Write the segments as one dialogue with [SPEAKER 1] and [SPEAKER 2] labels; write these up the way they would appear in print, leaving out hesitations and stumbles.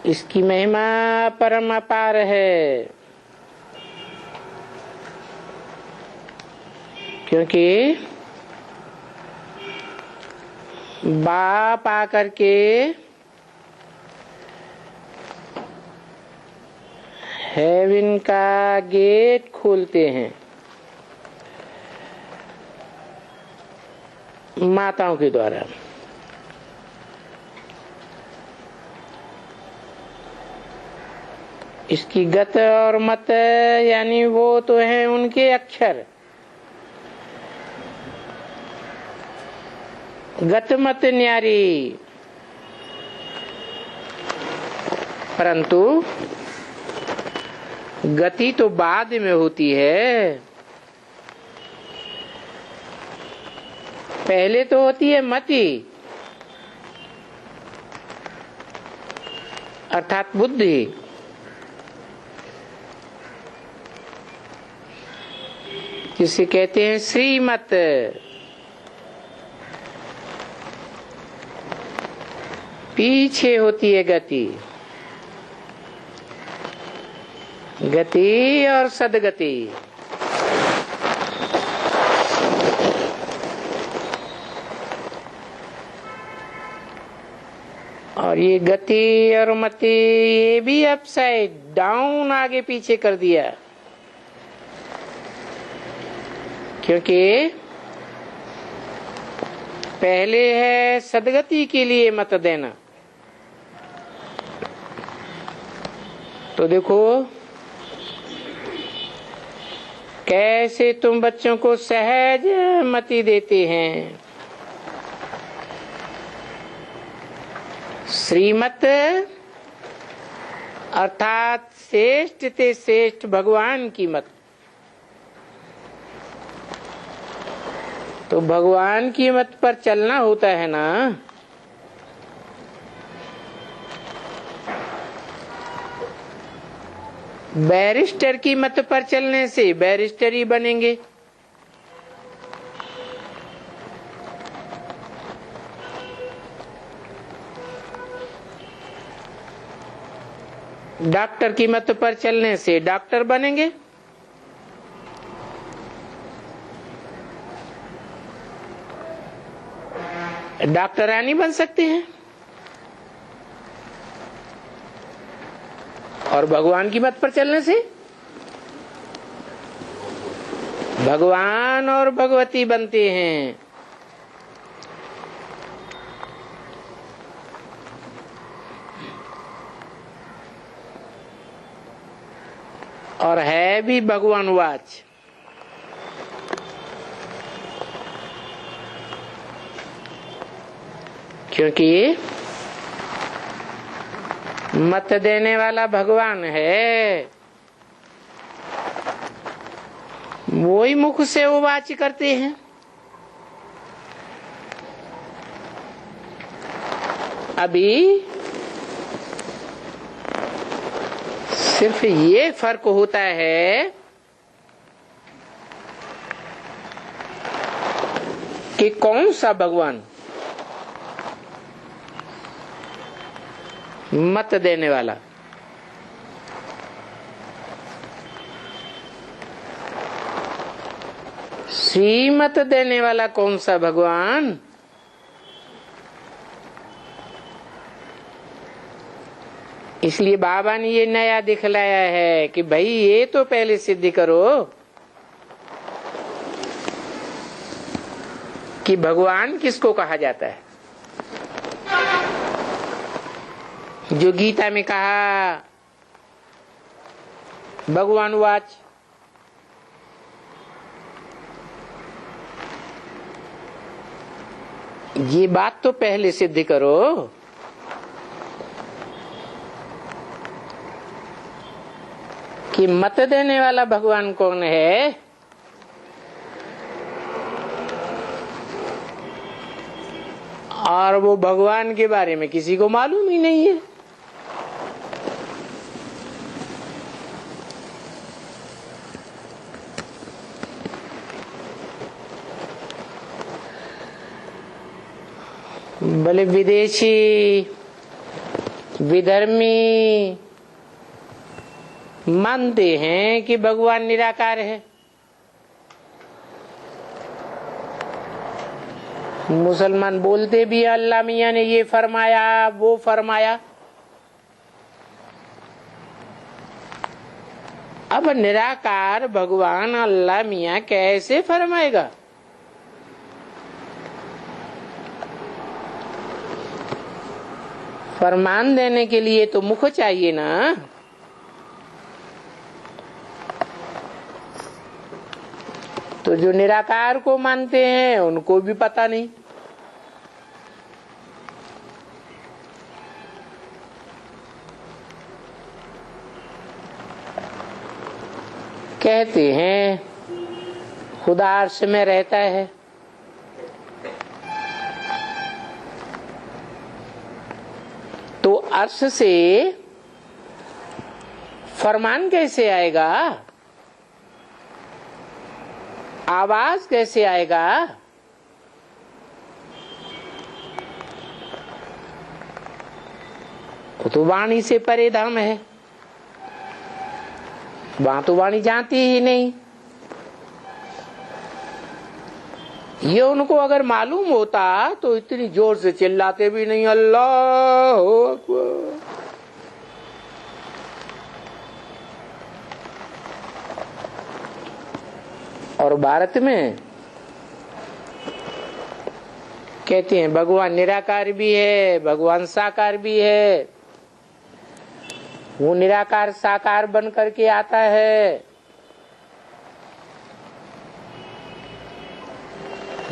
[SPEAKER 1] इसकी महिमा परम अपार है, क्योंकि बाप आकर के हेवन का गेट खोलते हैं माताओं के द्वारा। इसकी गत और मत यानी वो तो है उनके अक्षर। गत मत न्यारी, परंतु गति तो बाद में होती है। पहले तो होती है मति, अर्थात बुद्धि। जिसे कहते हैं श्रीमत। पीछे होती है गति, गति और सदगति। और ये गति और मति ये भी अपसाइड डाउन आगे पीछे कर दिया, क्योंकि पहले है सदगति के लिए मत देना। तो देखो कैसे तुम बच्चों को सहज मति देते हैं। श्रीमत अर्थात श्रेष्ठ ते श्रेष्ठ भगवान की मत। तो भगवान की मत पर चलना होता है ना। बैरिस्टर की मत पर चलने से बैरिस्टर ही बनेंगे। डॉक्टर की मत पर चलने से डॉक्टर बनेंगे। डॉक्टरानी बन सकते हैं। और भगवान की मत पर चलने से भगवान और भगवती बनते हैं। और है भी भगवान वाच। क्योंकि मत देने वाला भगवान है, वो ही मुख से वो वाच करते हैं। अभी सिर्फ ये फर्क होता है कि कौन सा भगवान, मत देने वाला। श्रीमत देने वाला कौन सा भगवान। इसलिए बाबा ने ये नया दिखलाया है कि भाई ये तो पहले सिद्ध करो कि भगवान किसको कहा जाता है। जो गीता में कहा भगवान वाच, ये बात तो पहले सिद्ध करो। कि मत देने वाला भगवान कौन है। और वो भगवान के बारे में किसी को मालूम ही नहीं है। भले विदेशी विधर्मी मानते हैं कि भगवान निराकार है, मुसलमान बोलते भी अल्लाह मियां ने ये फरमाया वो फरमाया। अब निराकार भगवान अल्लाह मियां कैसे फरमाएगा? फरमान देने के लिए तो मुख चाहिए ना। तो जो निराकार को मानते हैं उनको भी पता नहीं। कहते हैं खुदा अर्श में रहता है, तो अर्श से फरमान कैसे आएगा? आवाज कैसे आएगा? वो तो वाणी से परे धाम है, वहां तो वाणी जाती ही नहीं। ये उनको अगर मालूम होता तो इतनी जोर से चिल्लाते भी नहीं, अल्लाह अकबर। और भारत में कहते हैं भगवान निराकार भी है, भगवान साकार भी है। वो निराकार साकार बन करके आता है,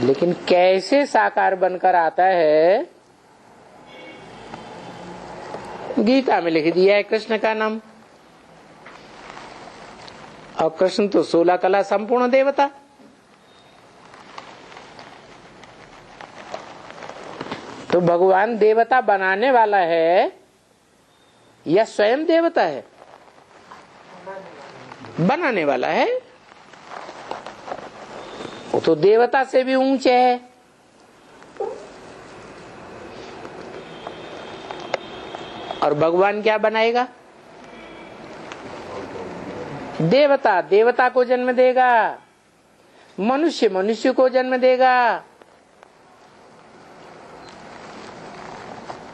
[SPEAKER 1] लेकिन कैसे साकार बनकर आता है? गीता में लिख दिया है कृष्ण का नाम। और कृष्ण तो 16 कला संपूर्ण देवता। तो भगवान देवता बनाने वाला है या स्वयं देवता है? बनाने वाला है। वो तो देवता से भी ऊंचे है। और भगवान क्या बनाएगा? देवता देवता को जन्म देगा, मनुष्य मनुष्य को जन्म देगा।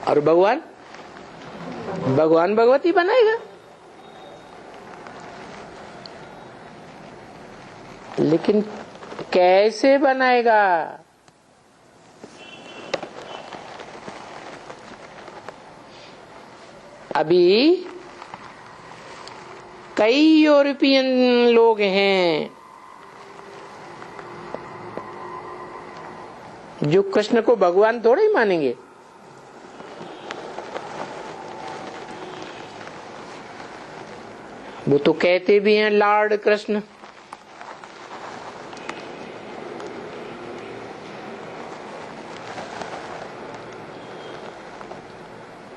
[SPEAKER 1] और भगवान भगवान भगवती बनाएगा। लेकिन कैसे बनाएगा? अभी कई यूरोपियन लोग हैं जो कृष्ण को भगवान थोड़ा ही मानेंगे। वो तो कहते भी हैं लॉर्ड कृष्ण।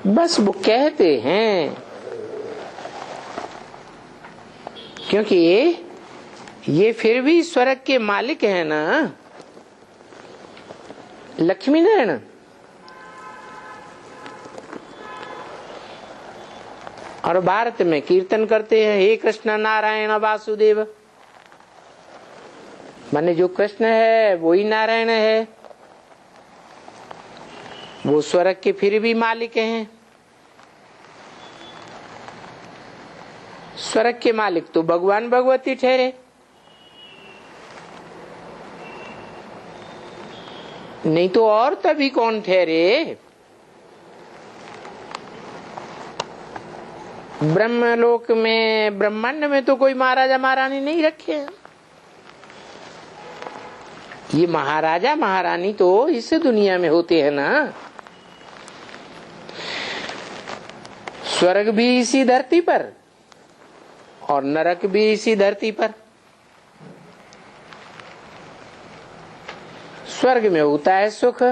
[SPEAKER 1] बस वो कहते हैं, क्योंकि ये फिर भी स्वर्ग के मालिक है ना, लक्ष्मी नारायण। और भारत में कीर्तन करते हैं, हे कृष्ण नारायण वासुदेव। माने जो कृष्ण है वो ही नारायण है, वो स्वर्ग के फिर भी मालिक हैं। स्वर्ग के मालिक तो भगवान भगवती ठहरे। नहीं तो और तभी कौन ठहरे? ब्रह्मलोक में ब्रह्मांड में तो कोई महाराजा महारानी नहीं रखे हैं। ये महाराजा महारानी तो इस दुनिया में होते हैं ना। स्वर्ग भी इसी धरती पर और नरक भी इसी धरती पर। स्वर्ग में होता है सुख,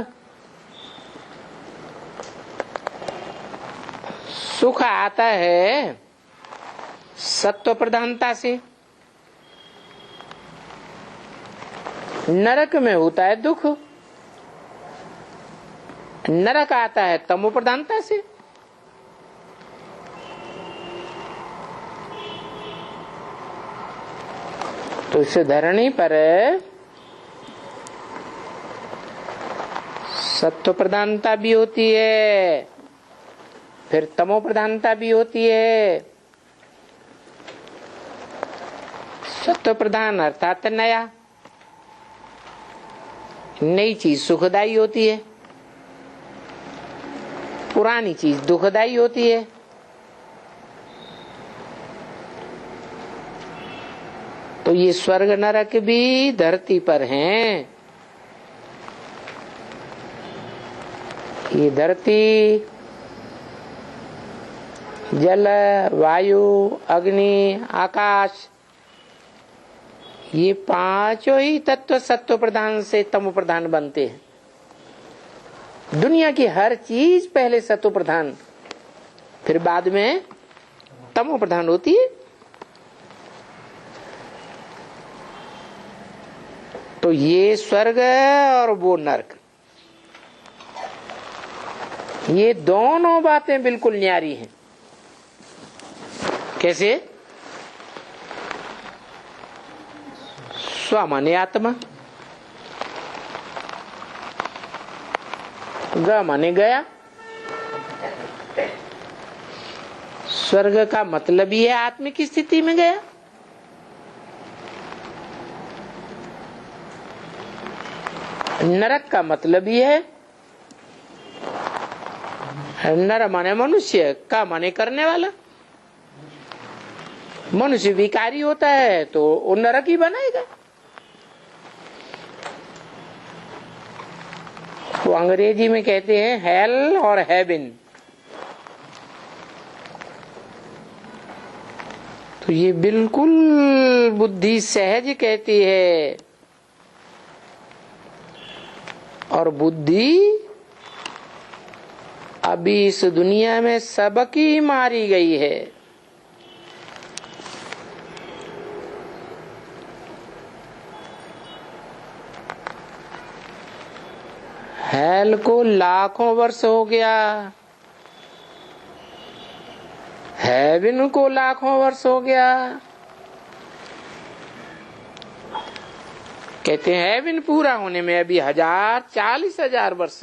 [SPEAKER 1] सुख आता है सत्व प्रधानता से। नरक में होता है दुख, नरक आता है तमो प्रधानता से। तो इस धरणी पर सत्व प्रधानता भी होती है, फिर तमो प्रधानता भी होती है। सत्व प्रधान अर्थात नया, नई चीज सुखदायी होती है, पुरानी चीज दुखदायी होती है। तो ये स्वर्ग नरक भी धरती पर हैं। ये धरती, जल, वायु, अग्नि, आकाश, ये पांचों ही तत्व सत्व प्रधान से तमो प्रधान बनते हैं। दुनिया की हर चीज पहले सत्व प्रधान, फिर बाद में तमो प्रधान होती है। तो ये स्वर्ग और वो नरक, ये दोनों बातें बिल्कुल न्यारी हैं। कैसे? स्व माने आत्मा, ग माने गया। स्वर्ग का मतलब ही है आत्मिक स्थिति में गया। नरक का मतलब ही है, नर माने मनुष्य, का माने करने वाला। मनुष्य विकारी होता है तो वो नरक ही बनाएगा। वो अंग्रेजी में कहते हैं हेल और हेवन। तो ये बिल्कुल बुद्धि सहज कहती है, और बुद्धि अभी इस दुनिया में सबकी मारी गई है। हेल को लाखों वर्ष हो गया, हेवन को लाखों वर्ष हो गया। कहते हैं हेवन पूरा होने में अभी 40,000 वर्ष।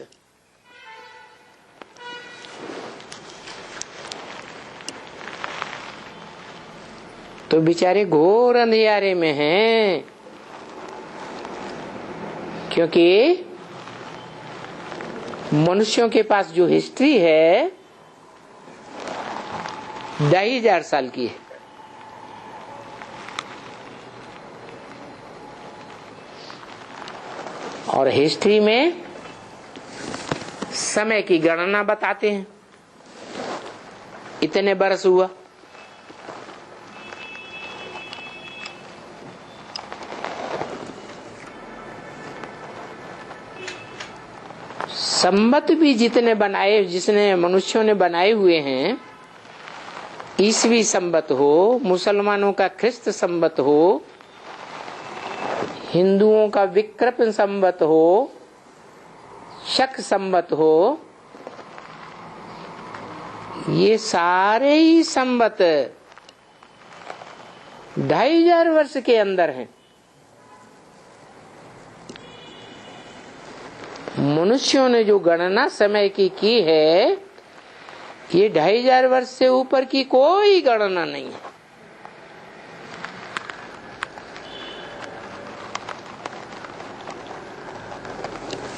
[SPEAKER 1] तो बेचारे घोर अंधियारे में हैं, क्योंकि मनुष्यों के पास जो हिस्ट्री है 2,500 साल की है। और हिस्ट्री में समय की गणना बताते हैं, इतने बरस हुआ। संवत भी जितने बनाए, जिसने मनुष्यों ने बनाए हुए हैं, ईसवी संवत हो, मुसलमानों का ख्रिस्त संवत हो, हिंदुओं का विक्रम संवत हो, शक संवत हो, ये सारे ही संवत 2,500 वर्ष के अंदर हैं। मनुष्यों ने जो गणना समय की है, ये 2,500 वर्ष से ऊपर की कोई गणना नहीं है।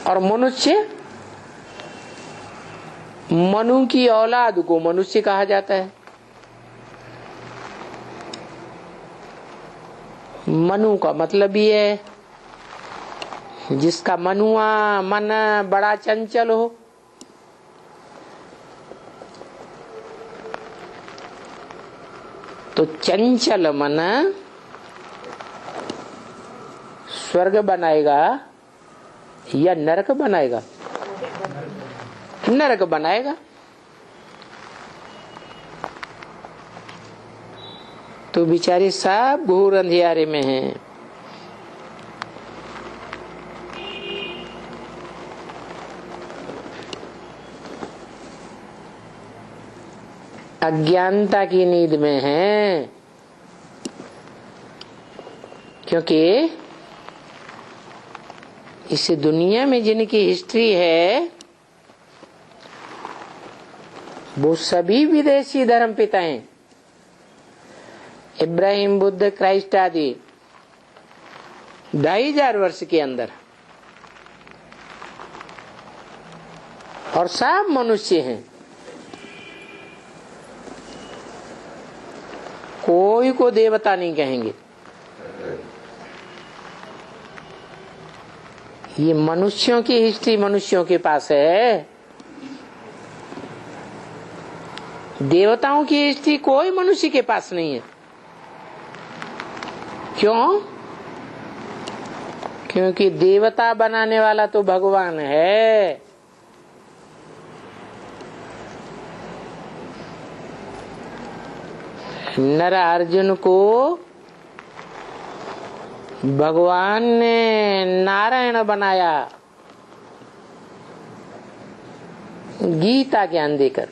[SPEAKER 1] और मनुष्य, मनु की औलाद को मनुष्य कहा जाता है। मनु का मतलब ये है जिसका मनुआ मन बड़ा चंचल हो। तो चंचल मन स्वर्ग बनाएगा या नरक बनाएगा? नरक बनाएगा। तो बेचारे सब घोर अंधियारे में हैं। अज्ञानता की नींद में हैं, क्योंकि इस दुनिया में जिनकी हिस्ट्री है वो सभी विदेशी धर्म पिता हैं। इब्राहिम, बुद्ध, क्राइस्ट आदि 2500 वर्ष के अंदर, और सब मनुष्य हैं। कोई को देवता नहीं कहेंगे। ये मनुष्यों की हिस्ट्री मनुष्यों के पास है। देवताओं की हिस्ट्री कोई मनुष्य के पास नहीं है। क्यों? क्योंकि देवता बनाने वाला तो भगवान है। नर अर्जुन को भगवान ने नारायण बनाया गीता ज्ञान देकर।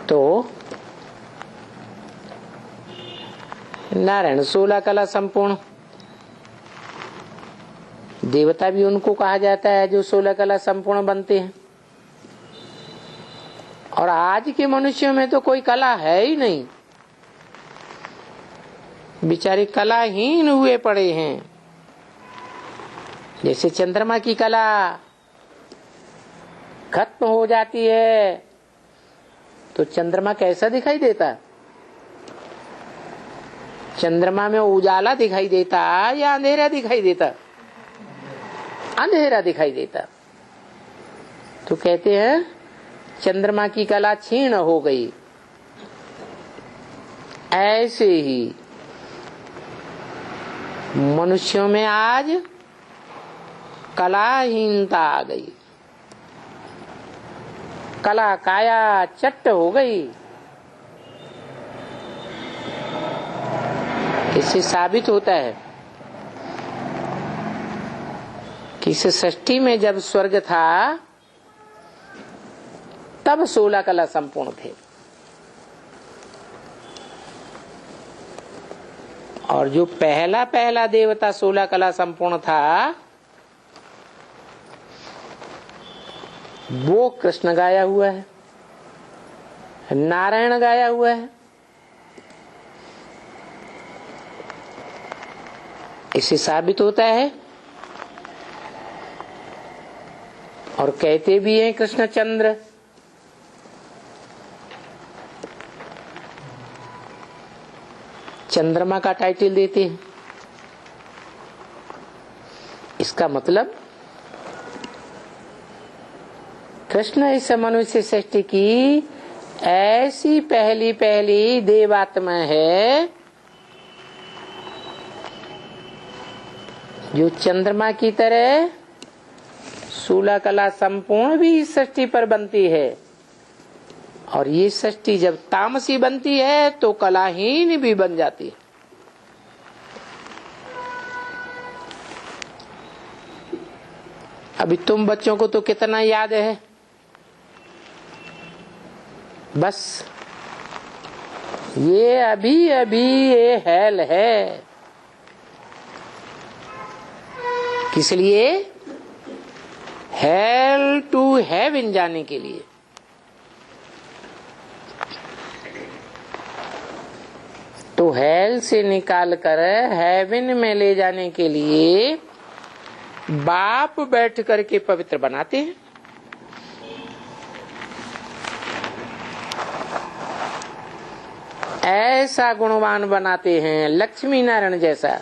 [SPEAKER 1] तो नारायण 16 कला संपूर्ण, देवता भी उनको कहा जाता है जो 16 कला संपूर्ण बनते हैं। और आज के मनुष्यों में तो कोई कला है ही नहीं, बेचारे कलाहीन हुए पड़े हैं। जैसे चंद्रमा की कला खत्म हो जाती है तो चंद्रमा कैसा दिखाई देता? चंद्रमा में उजाला दिखाई देता या अंधेरा दिखाई देता? अंधेरा दिखाई देता। तो कहते हैं चंद्रमा की कला क्षीण हो गई। ऐसे ही मनुष्यों में आज कलाहीनता आ गई, कला काया चट्ट हो गई। इससे साबित होता है कि इस सृष्टि में जब स्वर्ग था तब 16 कला संपूर्ण थे, और जो पहला देवता 16 कला संपूर्ण था वो कृष्ण गाया हुआ है, नारायण गाया हुआ है। इससे साबित होता है, और कहते भी हैं कृष्णचंद्र। चंद्रमा का टाइटल देते हैं। इसका मतलब कृष्ण इस मनुष्य सृष्टि की ऐसी पहली देवात्मा है जो चंद्रमा की तरह 16 कला संपूर्ण भी इस सृष्टि पर बनती है। और ये सृष्टि जब तामसी बनती है तो कलाहीन भी बन जाती है। अभी तुम बच्चों को तो कितना याद है, बस ये अभी ये हेल है। किस लिए? हेल टू हेवन जाने के लिए। तो हेल से निकाल कर हेवन में ले जाने के लिए बाप बैठ करके पवित्र बनाते हैं। ऐसा गुणवान बनाते हैं लक्ष्मी नारायण जैसा,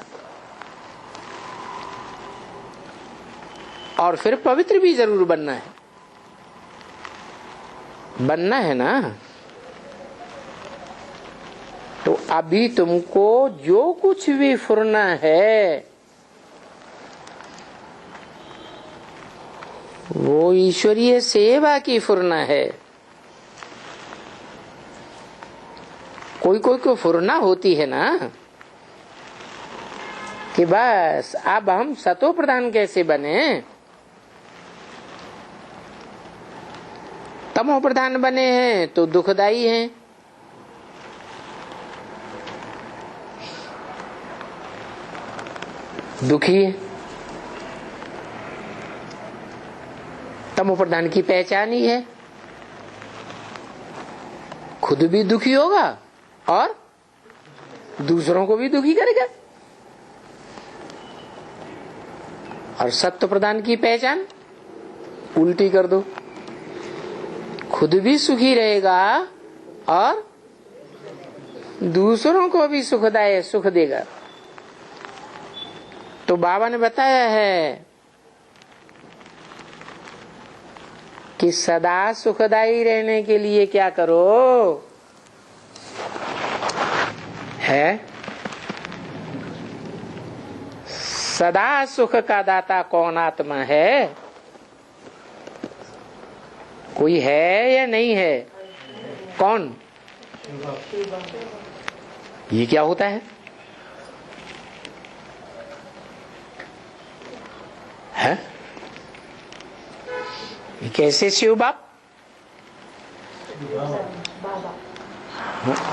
[SPEAKER 1] और फिर पवित्र भी जरूर बनना है। बनना है ना। तो अभी तुमको जो कुछ भी फुरना है वो ईश्वरीय सेवा की फुरना है। कोई को फुरना होती है ना कि बस अब हम सतो प्रधान कैसे बने, तमो प्रधान बने हैं तो दुखदाई हैं। दुखी है। तमो प्रधान की पहचान ही है, खुद भी दुखी होगा और दूसरों को भी दुखी करेगा। और सत्व प्रधान की पहचान उल्टी कर दो, खुद भी सुखी रहेगा और दूसरों को भी सुख देगा। तो बाबा ने बताया है कि सदा सुखदायी रहने के लिए क्या करो है, सदा सुख का दाता कौन आत्मा है? कोई है या नहीं है? कौन? ये क्या होता है? है? ये कैसे शिव बाप?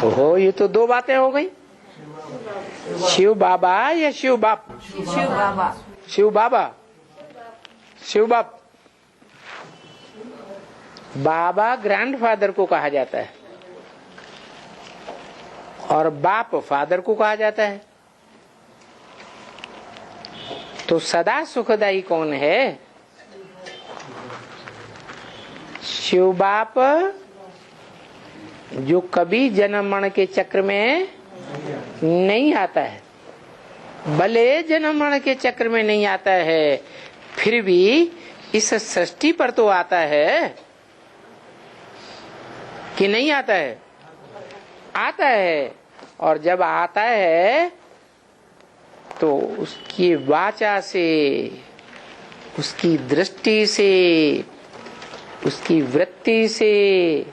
[SPEAKER 1] ओहो, ये तो दो बातें हो गई। शिव बाबा या शिव बाप?
[SPEAKER 2] शिव बाबा।
[SPEAKER 1] शिव बाबा, शिव बाप। बाबा ग्रैंडफादर को कहा जाता है और बाप फादर को कहा जाता है। तो सदा सुखदाई कौन है? शिव बाप, जो कभी जन्म मरण के चक्र में नहीं आता है। भले जन्म मरण के चक्र में नहीं आता है, फिर भी इस सृष्टि पर तो आता है कि नहीं आता है? आता है। और जब आता है तो उसकी वाचा से, उसकी दृष्टि से, उसकी वृत्ति से,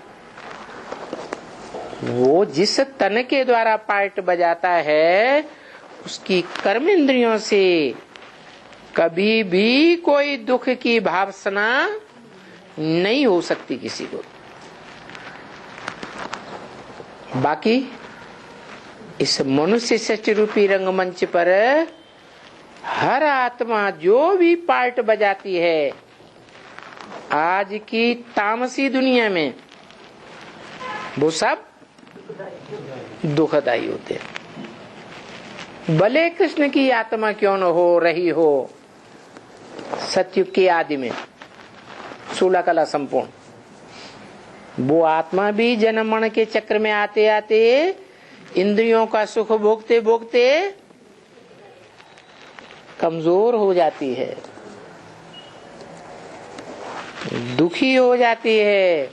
[SPEAKER 1] वो जिस तन के द्वारा पार्ट बजाता है, उसकी कर्म इंद्रियों से कभी भी कोई दुख की भावना नहीं हो सकती किसी को। बाकी इस मनुष्य सृष्टि रूपी रंगमंच पर हर आत्मा जो भी पार्ट बजाती है आज की तामसी दुनिया में, वो सब दुखदायी होते हैं। भले कृष्ण की आत्मा क्यों न हो रही हो सतयुग के आदि में 16 कला संपूर्ण, वो आत्मा भी जन्म मरण के चक्र में आते आते इंद्रियों का सुख भोगते भोगते कमजोर हो जाती है, दुखी हो जाती है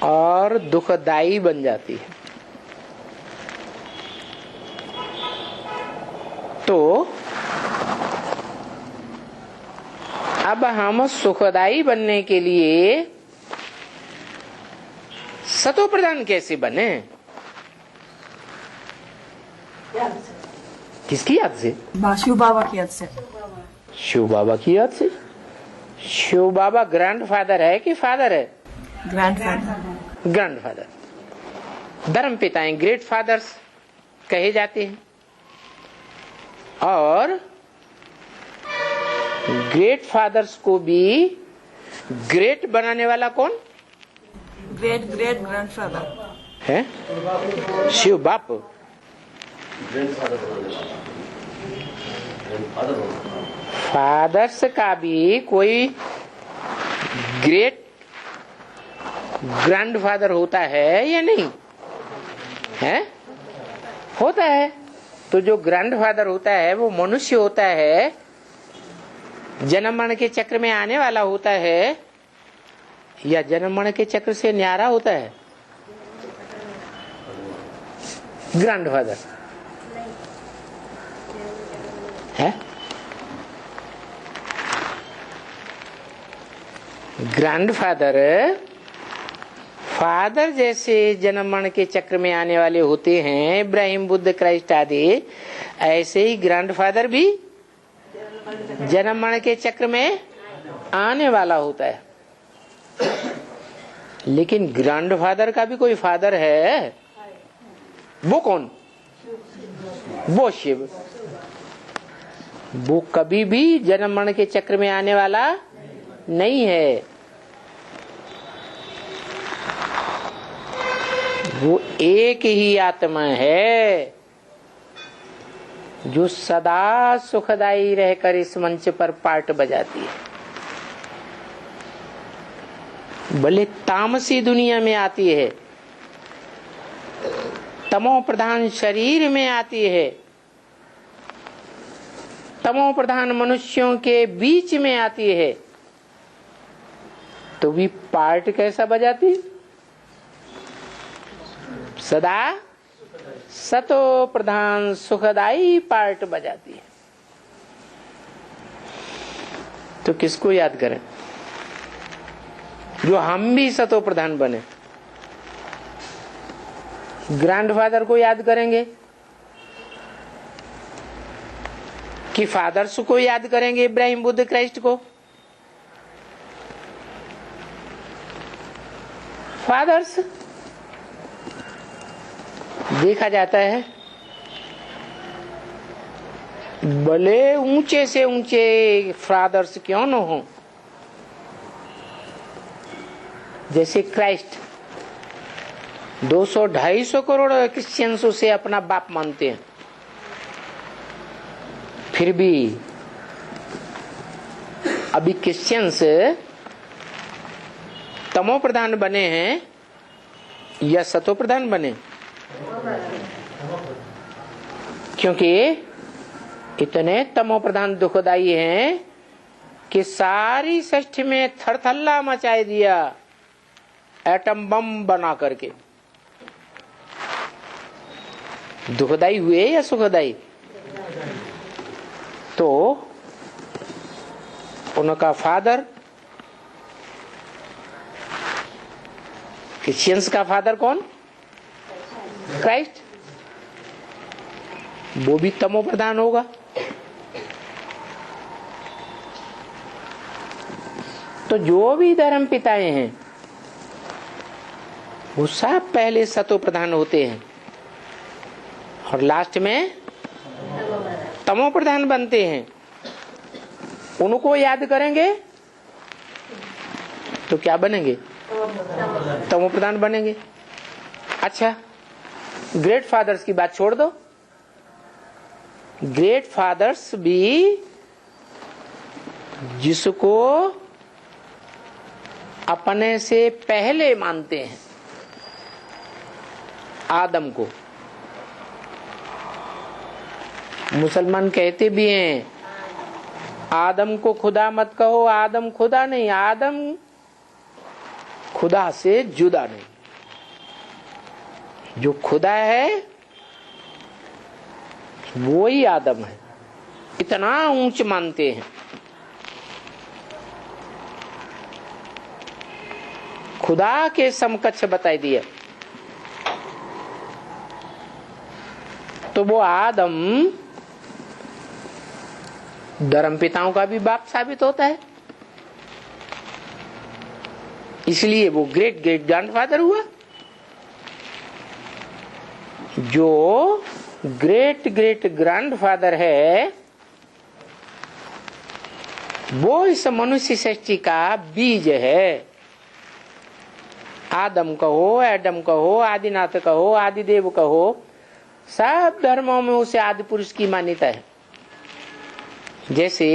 [SPEAKER 1] और दुखदायी बन जाती है। तो अब हम सुखदायी बनने के लिए सतो प्रधान कैसे बने? किसकी याद से?
[SPEAKER 2] शिव बाबा की याद से।
[SPEAKER 1] शिव बाबा की याद से। शिव बाबा ग्रैंडफादर है कि फादर है?
[SPEAKER 2] ग्रैंडफादर।
[SPEAKER 1] ग्रैंडफादर। धर्म पिताएं ग्रेट फादर्स कहे जाते हैं। और ग्रेट फादर्स को भी ग्रेट बनाने वाला कौन?
[SPEAKER 2] ग्रेट ग्रेट ग्रैंडफादर
[SPEAKER 1] है शिव बाप। फादर्स का भी कोई ग्रेट ग्रैंडफादर होता है या नहीं है? होता है। तो जो ग्रैंडफादर होता है वो मनुष्य होता है, जन्म मरण के चक्र में आने वाला होता है या जन्म मरण के चक्र से न्यारा होता है? ग्रैंडफादर है। ग्रैंडफादर फादर जैसे जन्म मरण के चक्र में आने वाले होते हैं, इब्राहिम, बुद्ध, क्राइस्ट आदि, ऐसे ही ग्रैंडफादर भी जन्म मरण के चक्र में आने वाला होता है। लेकिन ग्रैंडफादर का भी कोई फादर है, वो कौन? वो शिव, वो कभी भी जन्म मरण के चक्र में आने वाला नहीं है। वो एक ही आत्मा है जो सदा सुखदायी रहकर इस मंच पर पार्ट बजाती है। भले तामसी दुनिया में आती है, तमो प्रधान शरीर में आती है, तमो प्रधान मनुष्यों के बीच में आती है, तो भी पार्ट कैसा बजाती? सदा सतो प्रधान सुखदाई पार्ट बजाती है। तो किसको याद करें? जो हम भी सतो प्रधान बने। ग्रैंडफादर को याद करेंगे कि फादर्स को याद करेंगे? इब्राहिम, बुद्ध, क्राइस्ट को? फादर्स देखा जाता है, भले ऊंचे से ऊंचे फादर्स क्यों न हो, जैसे क्राइस्ट 200-250 करोड़ क्रिश्चियंस उसे अपना बाप मानते हैं, फिर भी अभी क्रिश्चियंस तमो प्रधान बने हैं या सतो प्रधान बने? क्योंकि इतने तमो प्रधान दुखदाई हैं कि सारी सृष्टि में थरथल्ला मचाए दिया एटम बम बना करके। दुखदाई हुए या सुखदाई? तो उनका फादर, क्रिश्चियंस का फादर कौन? क्राइस्ट। वो भी तमो प्रधान होगा। तो जो भी धर्म पिताएं हैं वो सब पहले सतो प्रधान होते हैं और लास्ट में तमो प्रधान बनते हैं। उनको याद करेंगे तो क्या बनेंगे? तमो प्रधान बनेंगे। अच्छा, ग्रेट फादर्स की बात छोड़ दो। ग्रेट फादर्स भी जिसको अपने से पहले मानते हैं, आदम को, मुसलमान कहते भी हैं आदम को खुदा मत कहो। आदम खुदा नहीं, आदम खुदा से जुदा नहीं। जो खुदा है वो ही आदम है, इतना ऊंच मानते हैं। खुदा के समकक्ष बताई दिया। तो वो आदम धर्म पिताओं का भी बाप साबित होता है, इसलिए वो ग्रेट ग्रेट ग्रैंडफादर हुआ। जो ग्रेट ग्रेट ग्रैंडफादर है वो इस मनुष्य सृष्टि का बीज है। आदम कहो, एडम कहो, आदिनाथ कहो, आदिदेव कहो, सब धर्मों में उसे आदि पुरुष की मान्यता है। जैसे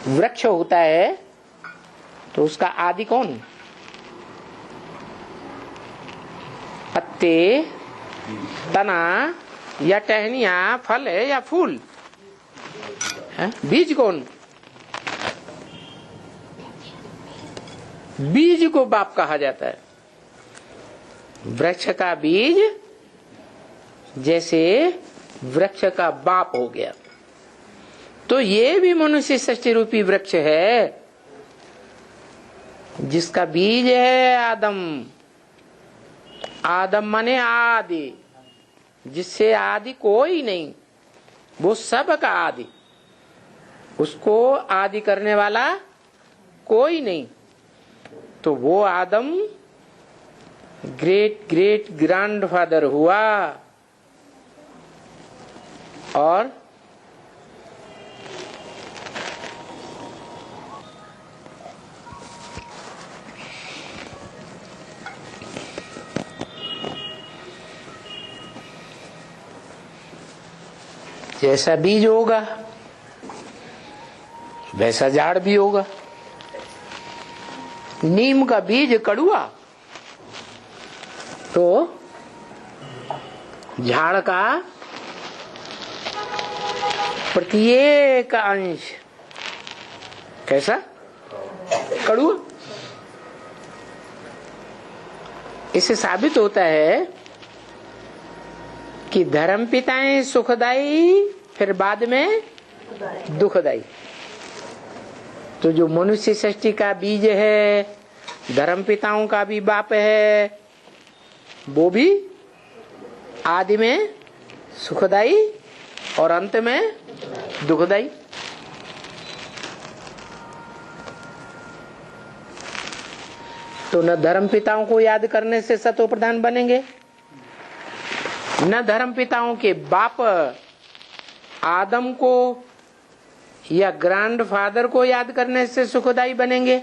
[SPEAKER 1] वृक्ष होता है तो उसका आदि कौन? पत्ते, तना या टहनियां, फल है या फूल है? बीज कौन? बीज को बाप कहा जाता है। वृक्ष का बीज जैसे वृक्ष का बाप हो गया, तो ये भी मनुष्य सृष्टि रूपी वृक्ष है जिसका बीज है आदम। आदम माने आदि, जिससे आदि कोई नहीं, वो सब का आदि, उसको आदि करने वाला कोई नहीं। तो वो आदम ग्रेट ग्रेट ग्रैंडफादर हुआ। और जैसा बीज होगा वैसा झाड़ भी होगा। नीम का बीज कड़ुआ तो झाड़ का प्रत्येक अंश कैसा कड़ुआ। इससे साबित होता है कि धर्म पिताएं सुखदाई फिर बाद में दुखदाई। तो जो मनुष्य सृष्टि का बीज है, धर्म पिताओं का भी बाप है, वो भी आदि में सुखदाई और अंत में दुखदाई। तो न धर्म पिताओं को याद करने से सतो प्रधान बनेंगे, न धर्म पिताओं के बाप आदम को या ग्रैंडफादर को याद करने से सुखदाई बनेंगे।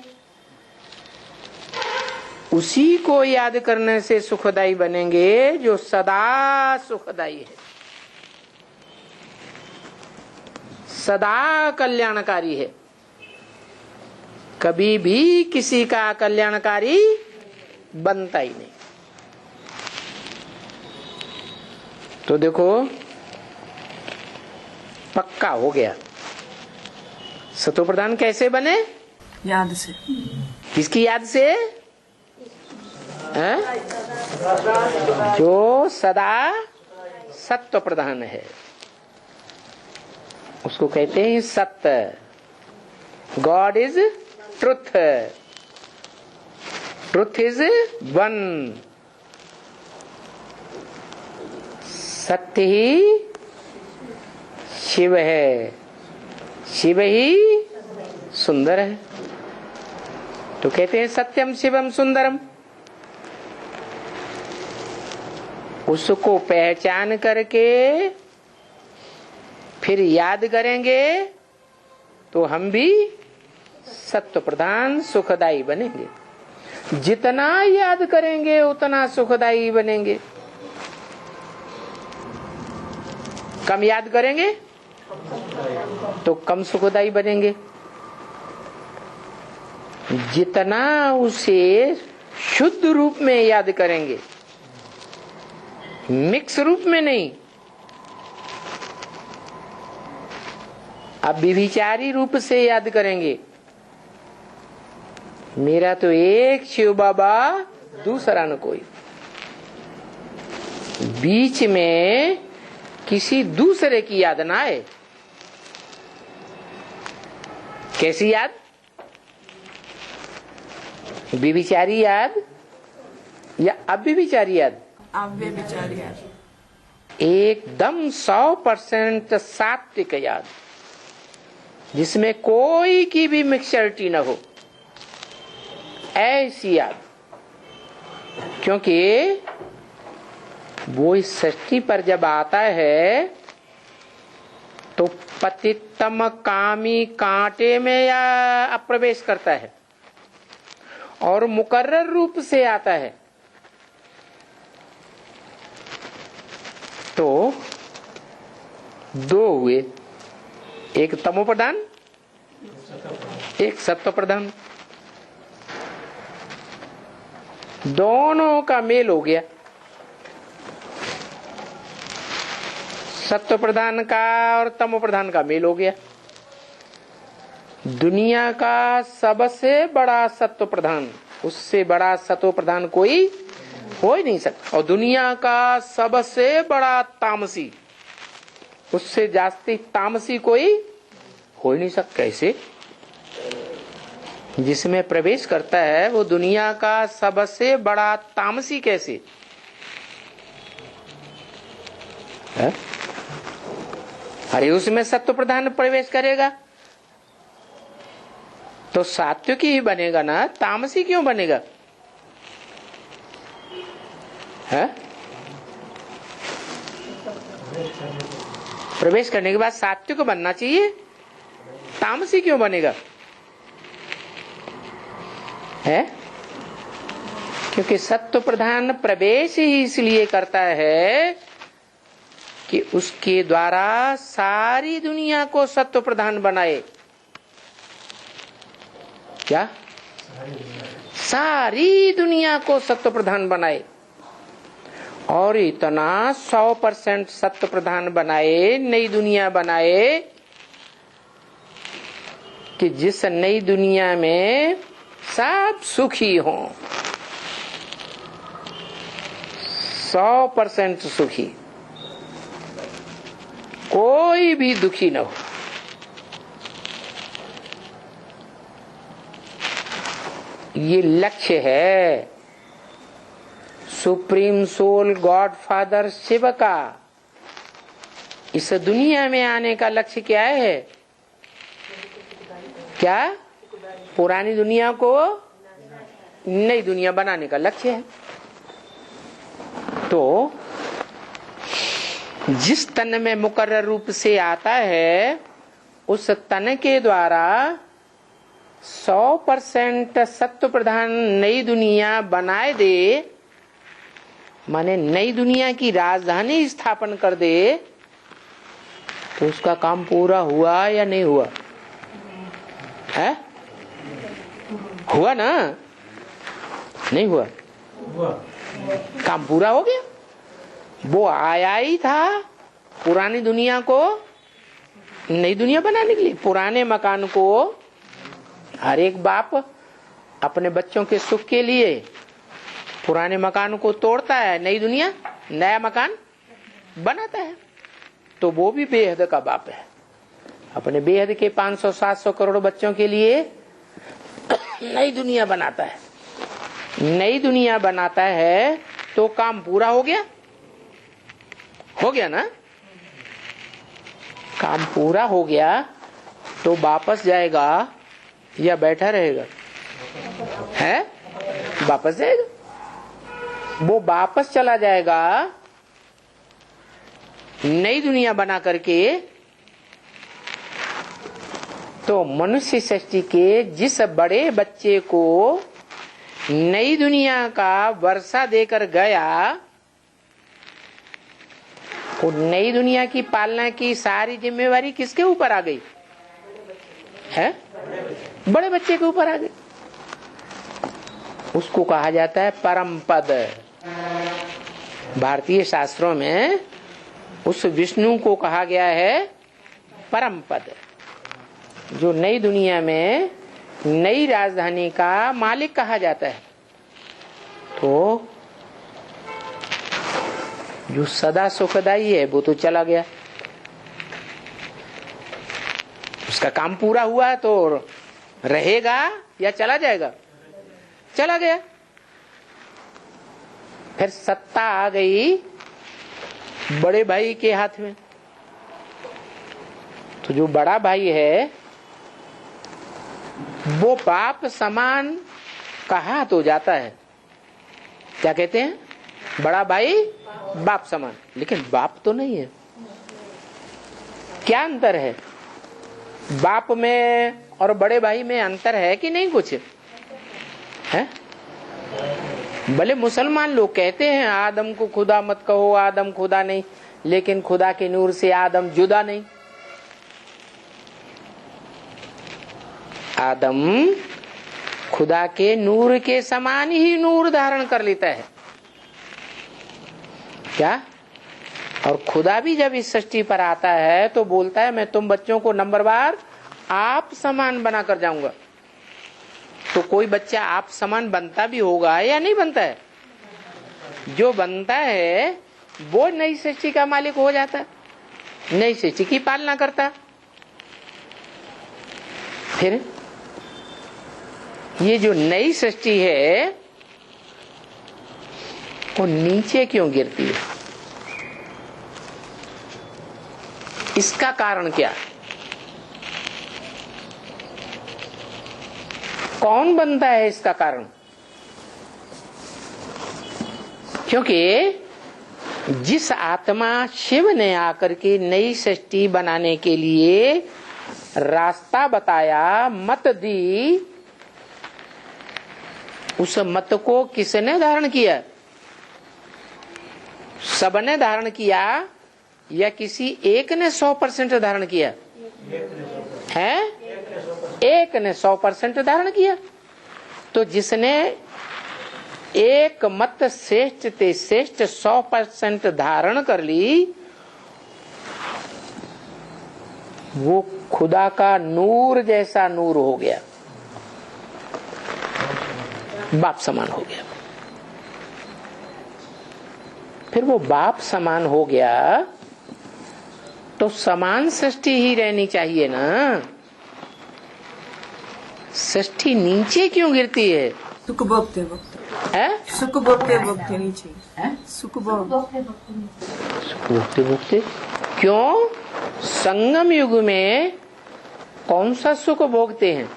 [SPEAKER 1] उसी को याद करने से सुखदाई बनेंगे जो सदा सुखदाई है, सदा कल्याणकारी है, कभी भी किसी का कल्याणकारी बनता ही नहीं। तो देखो पक्का हो गया। सतो प्रधान कैसे बने?
[SPEAKER 2] याद से।
[SPEAKER 1] किसकी याद से? है? जो सदा सत्व प्रधान है उसको कहते हैं सत्य। God is truth, truth is one. सत्य ही शिव है, शिव ही सुंदर है। तो कहते हैं सत्यम शिवम सुंदरम। उसको पहचान करके फिर याद करेंगे तो हम भी सत्व प्रधान सुखदाई बनेंगे। जितना याद करेंगे उतना सुखदाई बनेंगे। कम याद करेंगे तो कम सुखदाई बनेंगे। जितना उसे शुद्ध रूप में याद करेंगे, मिक्स रूप में नहीं, अब विचारी रूप से याद करेंगे। मेरा तो एक शिव बाबा, दूसरा न कोई। बीच में किसी दूसरे की याद ना आए। कैसी याद? विचारी याद या अव्यभिचारी याद?
[SPEAKER 2] अव्यभिचारी याद।
[SPEAKER 1] एकदम 100% सात्विक याद, जिसमें कोई की भी मिक्सचरिटी न हो, ऐसी याद। क्योंकि वो इस सृष्टि पर जब आता है तो पतितम कामी कांटे में या प्रवेश करता है और मुकर्रर रूप से आता है। तो दो हुए, एक तमो प्रधान, एक सत्व प्रधान। दोनों का मेल हो गया। सत्व प्रधान का और तमो प्रधान का मेल हो गया। दुनिया का सबसे बड़ा सत्व प्रधान, उससे बड़ा सत्व प्रधान कोई हो ही नहीं सकता। और दुनिया का सबसे बड़ा तामसी, उससे जास्ती तामसी कोई हो ही नहीं सकता। कैसे? जिसमें प्रवेश करता है वो दुनिया का सबसे बड़ा तामसी कैसे है? अरे उसमें सत्व प्रधान प्रवेश करेगा तो सात्विक ही बनेगा ना, तामसी क्यों बनेगा? है? प्रवेश करने के बाद सात्विक बनना चाहिए, तामसी क्यों बनेगा? है क्योंकि सत्व प्रधान प्रवेश ही इसलिए करता है कि उसके द्वारा सारी दुनिया को सत्व प्रधान बनाए। क्या? सारी दुनिया को सत्व प्रधान बनाए, और इतना 100% सत्व प्रधान बनाए, नई दुनिया बनाए कि जिस नई दुनिया में सब सुखी हों, 100% सुखी, कोई भी दुखी न हो। ये लक्ष्य है supreme soul God father Shiv का। इस दुनिया में आने का लक्ष्य क्या है? क्या? पुरानी दुनिया को नई दुनिया बनाने का लक्ष्य है। तो जिस तन में मुकर्रर रूप से आता है, उस तन के द्वारा 100% सत्व प्रधान नई दुनिया बनाए दे, माने नई दुनिया की राजधानी स्थापन कर दे, तो उसका काम पूरा हुआ या नहीं हुआ? है? हुआ ना? नहीं हुआ? काम पूरा हो गया। वो आया ही था पुरानी दुनिया को नई दुनिया बनाने के लिए। पुराने मकान को हर एक बाप अपने बच्चों के सुख के लिए पुराने मकान को तोड़ता है, नई दुनिया नया मकान बनाता है। तो वो भी बेहद का बाप है, अपने बेहद के 500-700 करोड़ बच्चों के लिए नई दुनिया बनाता है। नई दुनिया बनाता है तो काम पूरा हो गया? हो गया ना? काम पूरा हो गया तो वापस जाएगा या बैठा रहेगा? है? वापस जाएगा। वो वापस चला जाएगा नई दुनिया बना करके। तो मनुष्य सृष्टि के जिस बड़े बच्चे को नई दुनिया का वर्षा देकर गया, वो नई दुनिया की पालना की सारी जिम्मेवारी किसके ऊपर आ गई? है? बड़े बच्चे के ऊपर आ गई। उसको कहा जाता है परम पद। भारतीय शास्त्रों में उस विष्णु को कहा गया है परम पद, जो नई दुनिया में नई राजधानी का मालिक कहा जाता है। तो जो सदा सुखदाई है वो तो चला गया, उसका काम पूरा हुआ तो रहेगा या चला जाएगा? चला गया। फिर सत्ता आ गई बड़े भाई के हाथ में। तो जो बड़ा भाई है वो बाप समान कहा तो जाता है। क्या कहते हैं? बड़ा भाई बाप समान, लेकिन बाप तो नहीं है। क्या अंतर है? बाप में और बड़े भाई में अंतर है कि नहीं? कुछ है? भले मुसलमान लोग कहते हैं आदम को खुदा मत कहो, आदम खुदा नहीं, लेकिन खुदा के नूर से आदम जुदा नहीं। आदम खुदा के नूर के समान ही नूर धारण कर लेता है। क्या? और खुदा भी जब इस सृष्टि पर आता है तो बोलता है मैं तुम बच्चों को नंबरवार आप समान बना कर जाऊंगा। तो कोई बच्चा आप समान बनता भी होगा या नहीं बनता है? जो बनता है वो नई सृष्टि का मालिक हो जाता है, नई सृष्टि की पालना करता। फिर ये जो नई सृष्टि है वो नीचे क्यों गिरती है? इसका कारण क्या? कौन बनता है इसका कारण? क्योंकि जिस आत्मा शिव ने आकर के नई सृष्टि बनाने के लिए रास्ता बताया, मत दी, उस मत को किसने धारण किया? सबने धारण किया या किसी एक ने 100% धारण किया है? एक ने 100% धारण किया। तो जिसने एक मत श्रेष्ठ ते श्रेष्ठ 100% धारण कर ली, वो खुदा का नूर जैसा नूर हो गया, बाप समान हो गया। फिर वो बाप समान हो गया तो समान सृष्टि ही रहनी चाहिए ना। सृष्टि नीचे क्यों गिरती है?
[SPEAKER 2] सुख भोगते नीचे सुख
[SPEAKER 1] भोगते क्यों? संगम युग में कौन सा सुख भोगते हैं?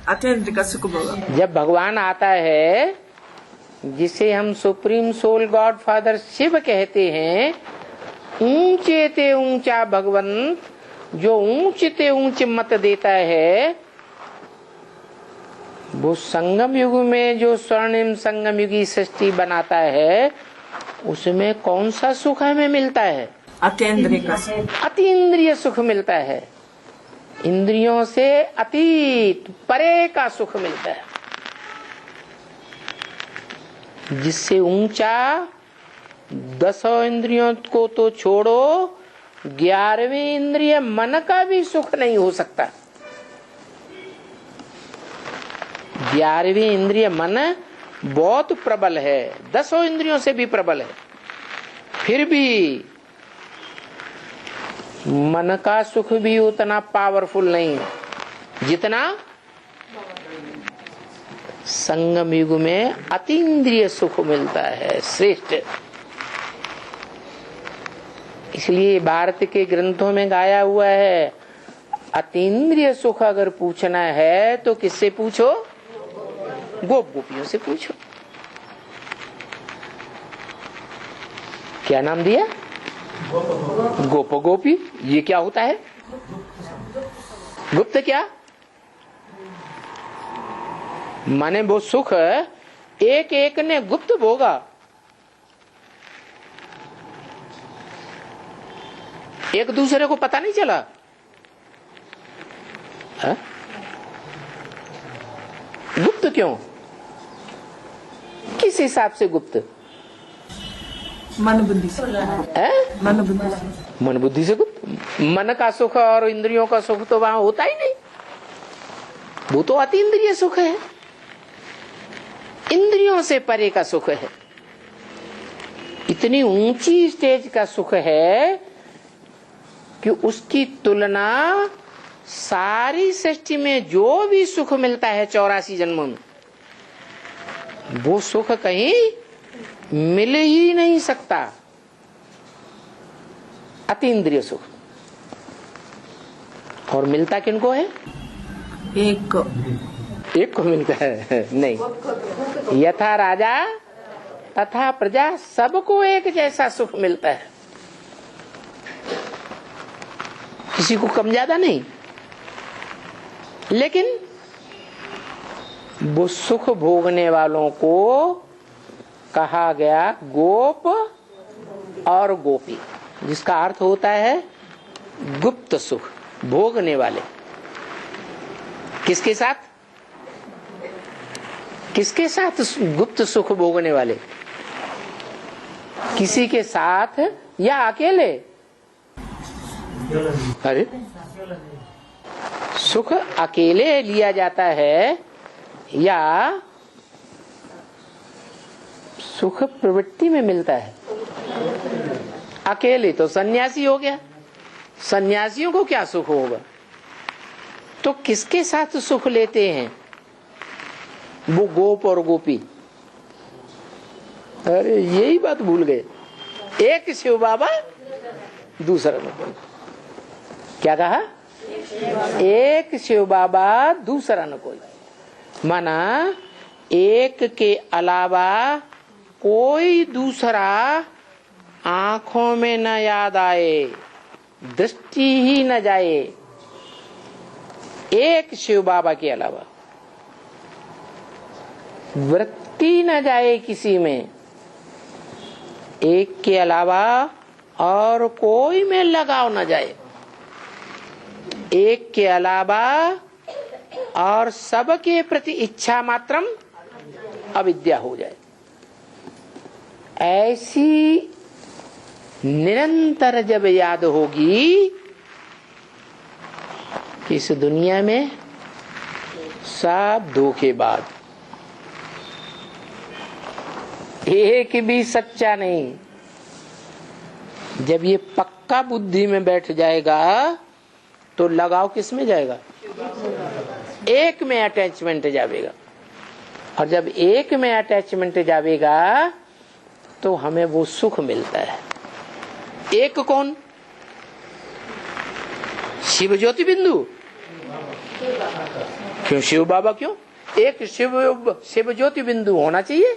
[SPEAKER 2] अत्यंत का सुख भोगा।
[SPEAKER 1] जब भगवान आता है, जिसे हम supreme soul God father Shiv कहते हैं, ऊंचे ते ऊंचा भगवंत, जो ऊंचे ते ऊंचे मत देता है, वो संगम युग में जो स्वर्णिम संगम युगी सृष्टि बनाता है, उसमें कौन सा सुख हमें मिलता है? अतीन्द्रिय सुख मिलता है। इंद्रियों से अतीत परे का सुख मिलता है, जिससे ऊंचा 10 इंद्रियों को तो छोड़ो, 11वीं इंद्रिय मन का भी सुख नहीं हो सकता। 11वीं इंद्रिय मन बहुत प्रबल है, 10 इंद्रियों से भी प्रबल है। फिर भी मन का सुख भी उतना पावरफुल नहीं जितना संगम युग में अतीन्द्रिय सुख मिलता है, श्रेष्ठ। इसलिए भारत के ग्रंथों में गाया हुआ है, अतीन्द्रिय सुख अगर पूछना है तो किससे पूछो? गोप गोपियों से पूछो। क्या नाम दिया? गोप गोपी। ये क्या होता है? गुप्त क्या माने? वो सुख एक एक ने गुप्त भोगा। एक दूसरे को पता नहीं चला है? गुप्त क्यों? किस हिसाब से गुप्त?
[SPEAKER 2] मन बुद्धि से।
[SPEAKER 1] मन बुद्धि से गुप्त। मन का सुख और इंद्रियों का सुख तो वहां होता ही नहीं, वो तो अतीन्द्रिय सुख है, इंद्रियों से परे का सुख है। इतनी ऊंची स्टेज का सुख है कि उसकी तुलना सारी सृष्टि में जो भी सुख मिलता है 84 जन्मों में, वो सुख कहीं मिल ही नहीं सकता। अतीन्द्रिय सुख। और मिलता किनको है?
[SPEAKER 2] एक
[SPEAKER 1] को मिलता है नहीं। यथा राजा तथा प्रजा, सबको एक जैसा सुख मिलता है, किसी को कम ज्यादा नहीं। लेकिन वो सुख भोगने वालों को कहा गया गोप और गोपी, जिसका अर्थ होता है गुप्त सुख भोगने वाले। किसके साथ? किसके साथ गुप्त सुख भोगने वाले? किसी के साथ या अकेले? अरे सुख अकेले लिया जाता है या सुख प्रवृत्ति में मिलता है? अकेले तो सन्यासी हो गया, सन्यासियों को क्या सुख होगा? तो किसके साथ सुख लेते हैं वो गोप और गोपी? अरे यही बात भूल गए। एक शिव बाबा, दूसरा न कोई। क्या कहा? एक शिव बाबा, दूसरा न कोई। माना एक के अलावा कोई दूसरा आंखों में न याद आए, दृष्टि ही न जाए एक शिव बाबा के अलावा, वृत्ति न जाए किसी में एक के अलावा और कोई में लगाव न जाए, एक के अलावा और सबके प्रति इच्छा मात्रम अविद्या हो जाए। ऐसी निरंतर जब याद होगी कि इस दुनिया में सब धोखेबाज, एक भी सच्चा नहीं। जब ये पक्का बुद्धि में बैठ जाएगा तो लगाव किस में जाएगा? एक में अटैचमेंट जाएगा। और जब एक में अटैचमेंट जाएगा तो हमें वो सुख मिलता है। एक कौन? शिव ज्योति बिंदु। क्यों शिव बाबा? क्यों एक शिव ज्योति बिंदु होना चाहिए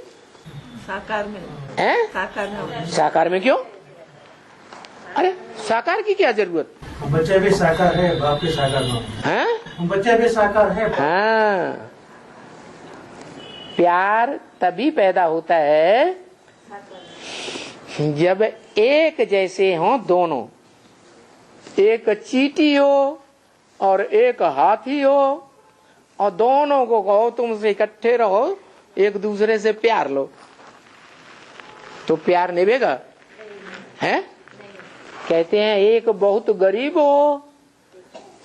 [SPEAKER 2] साकार में
[SPEAKER 1] है? साकार में क्यों? अरे साकार की क्या जरूरत?
[SPEAKER 3] बच्चे भी साकार है, बाप भी साकार है। हम बच्चे भी साकार है।
[SPEAKER 1] हाँ, प्यार तभी पैदा होता है जब एक जैसे हो दोनों, एक चींटी हो और एक हाथी हो, और दोनों को कहो तुमसे इकट्ठे रहो, एक दूसरे से प्यार लो, तो प्यार निभेगा? है? कहते हैं एक बहुत गरीब हो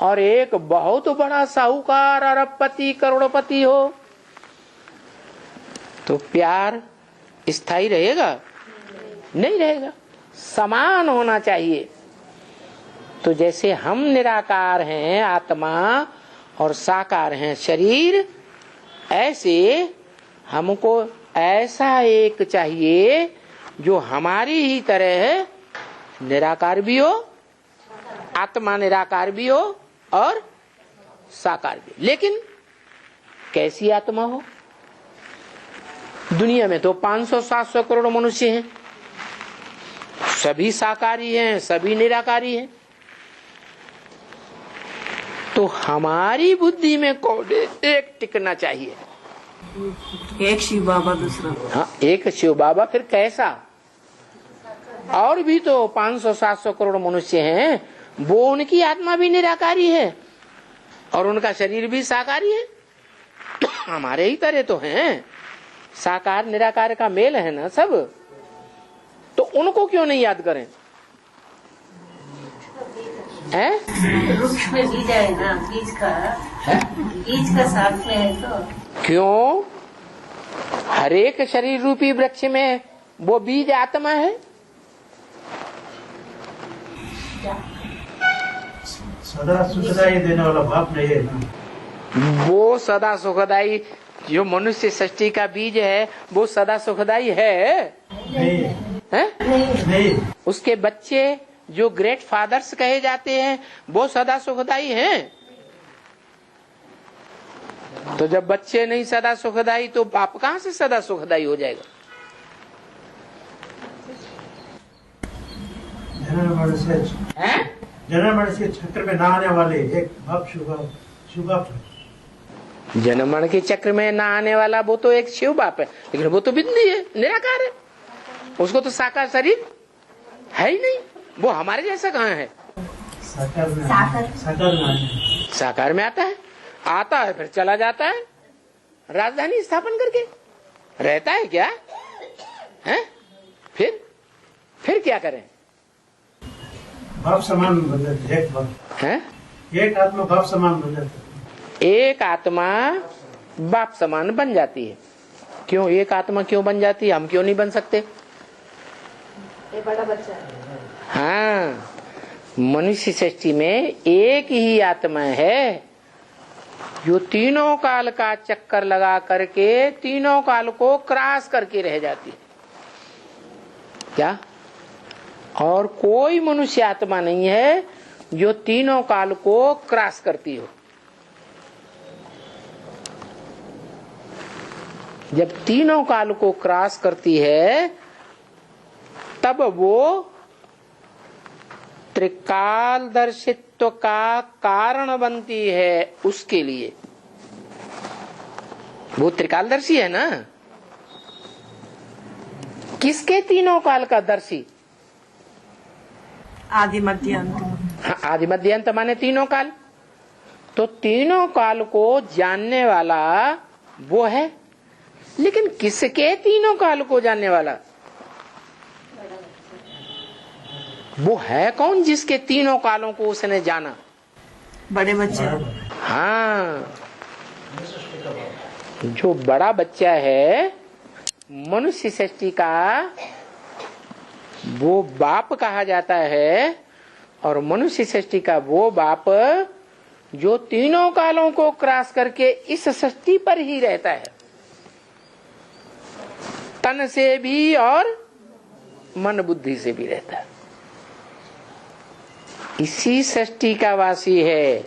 [SPEAKER 1] और एक बहुत बड़ा साहूकार अरबपति करोड़पति हो, तो प्यार स्थायी रहेगा? नहीं रहेगा। समान होना चाहिए। तो जैसे हम निराकार हैं आत्मा और साकार हैं शरीर, ऐसे हमको ऐसा एक चाहिए जो हमारी ही तरह निराकार भी हो, आत्मा निराकार भी हो और साकार भी। लेकिन कैसी आत्मा हो? दुनिया में तो 500-700 करोड़ मनुष्य हैं, सभी साकारी हैं, सभी निराकारी हैं। तो हमारी बुद्धि में कौन एक टिकना चाहिए?
[SPEAKER 2] एक शिव बाबा, दूसरा
[SPEAKER 1] हाँ, एक शिव बाबा। फिर कैसा? और भी तो 500-700 करोड़ मनुष्य हैं, वो उनकी आत्मा भी निराकारी है और उनका शरीर भी साकारी है। तो हमारे ही तरह तो हैं, साकार निराकार का मेल है ना सब। तो उनको क्यों नहीं याद करें?
[SPEAKER 4] वृक्ष में बीज है ना, बीज का साथ में है तो
[SPEAKER 1] क्यों? हरेक शरीर रूपी वृक्ष में वो बीज आत्मा है।
[SPEAKER 3] सदा सुखदाई देने वाला बाप नहीं है ना।
[SPEAKER 1] वो सदा सुखदाई जो मनुष्य सृष्टि का बीज है वो सदा सुखदाई है?
[SPEAKER 3] नहीं।
[SPEAKER 1] उसके बच्चे जो ग्रेट फादर्स कहे जाते हैं वो सदा सुखदाई हैं। तो जब बच्चे नहीं सदा सुखदाई तो बाप कहाँ से सदा सुखदाई हो जाएगा?
[SPEAKER 3] जनरल मनुष्य के चक्र में ना आने वाले एक बाप शिव बाप।
[SPEAKER 1] जनमण के चक्र में ना आने वाला वो तो एक शिव बाप है, लेकिन वो तो बिंदी है, निराकार है। उसको तो साकार शरीर है ही नहीं। वो हमारे जैसा कहाँ है? साकार में आता है फिर चला जाता है, राजधानी स्थापन करके रहता है क्या है? फिर क्या करें?
[SPEAKER 3] बाप समान बन जाते एक बाप
[SPEAKER 1] है,
[SPEAKER 3] एक आत्मा बाप समान बन जाती।
[SPEAKER 1] एक आत्मा बाप समान बन जाती है। क्यों एक आत्मा क्यों बन जाती है? हम क्यों नहीं बन सकते?
[SPEAKER 4] ये बड़ा बच्चा है।
[SPEAKER 1] हाँ, मनुष्य सृष्टि में एक ही आत्मा है जो तीनों काल का चक्कर लगा करके तीनों काल को क्रॉस करके रह जाती है। क्या? और कोई मनुष्य आत्मा नहीं है जो तीनों काल को क्रॉस करती हो। जब तीनों काल को क्रॉस करती है तब वो त्रिकालदर्शित्व का कारण बनती है। उसके लिए वो त्रिकालदर्शी है ना। किसके तीनों काल का दर्शी?
[SPEAKER 2] आदि मध्य अंत।
[SPEAKER 1] हाँ, आदि मध्य अंत माने तीनों काल। तो तीनों काल को जानने वाला वो है। लेकिन किसके तीनों काल को जानने वाला? वो है कौन जिसके तीनों कालों को उसने जाना?
[SPEAKER 2] बड़े बच्चे।
[SPEAKER 1] हाँ, जो बड़ा बच्चा है मनुष्य सृष्टि का, वो बाप कहा जाता है। और मनुष्य सृष्टि का वो बाप जो तीनों कालों को क्रॉस करके इस सृष्टि पर ही रहता है, तन से भी और मन बुद्धि से भी रहता है। इसी सृष्टि का वासी है।